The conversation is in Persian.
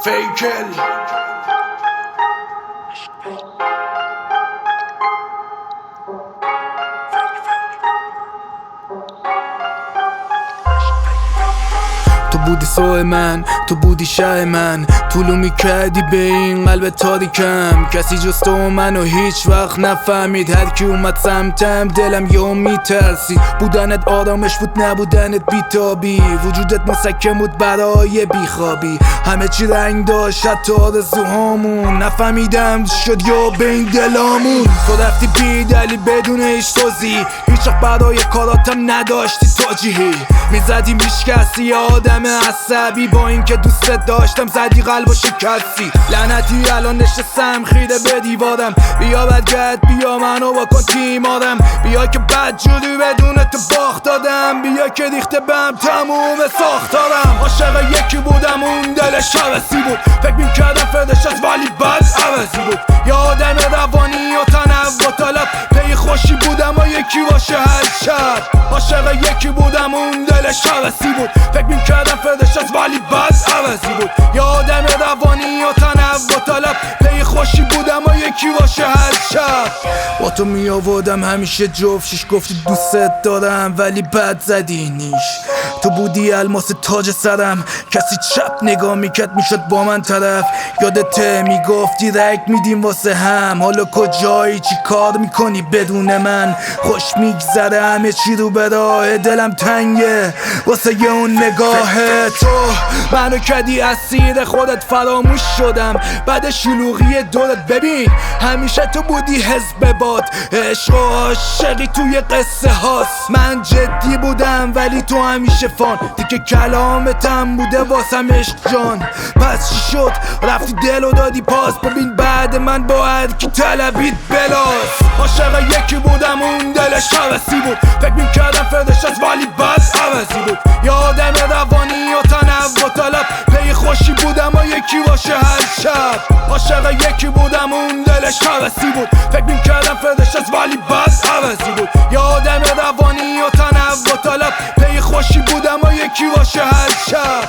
فیکل تو بودی سوه من، تو بودی شه من، طولو میکردی به این قلب تاریکم. کسی جز تو منو هیچ وقت نفهمید، هر کی اومد سمتم دلم یهو میترسید. بودنت آرامش بود، نبودنت بیتابی، وجودت مسکن بود برای بیخوابی. همه چی رنگ داشت حتی آرزوهامون، نفهمیدم شد یا به این دلامون. تو رفتی بی دلیل بدون هیچ توضیح، هیچ وقت برای کاراتم نداشتی توجیهی. میزدی میشکستی آدم عصبی، با اینکه دوستت داشتم زدی قلب و شکستی. لعنتی الان نشستم خیره به دیوارم، بیا برگرد بیا منو بکن تیمارم. بیا که بدجوری بدون تو باخت دادم، بیا که ریخته بهم تموم ساختارم. عاشق یکی بودم اون دلش عوضی بود، فکر میکردم فردش از ولی بد عوضی بود. یا آدم روانی و تنوع طلب، پی خوشی بودم و یکی باشه هر شب. عاشق یکی بودم اون دلش عوضی بود، فکر میکردم فردش از ولی بد عوضی بود. یا آدم روانی و تنوع طلب، پی خوشی بودم و یکی باشه هر شب. با تو میآوردم همیشه جفتش، گفتی دوستت دارم ولی بد زدی نیش. تو بودی الماس تاج سرم، کسی چپ نگاه میکرد میشد با من طرف. یادته میگفتی رک میدیم واسه هم، حالا کجایی چی کار میکنی بدون من؟ خوش میگذره همه چی رو به راه، دلم تنگه واسه اون نگاه تو. منو کردی اسیر خودت، فراموش شدم بعد شلوغی دورت. ببین همیشه تو بودی حزب باد، عشق و عاشقی توی قصه هاست. من جدی بودم ولی تو همیشه فان، دیگه کلامتم بوده واسم عشق جان. پس چی شد رفتی دلو دادی پاس، ببین بعد من با هر کی طلبید بلاس. عاشق یکی بودم اون دلش عوضی بود، فکر میکردم فردش از ولی بد عوضی بود. یا آدم روانی و تنوع طلب، پی خوشی بودم و یکی باشه هر شب. عاشق یکی بودم اون دلش عوضی بود، فکر میکردم فردش از ولی بد عوضی بود. یا آدم روانی و تنوع طلب، پی خوشی بودم و یکی باشه هر شب.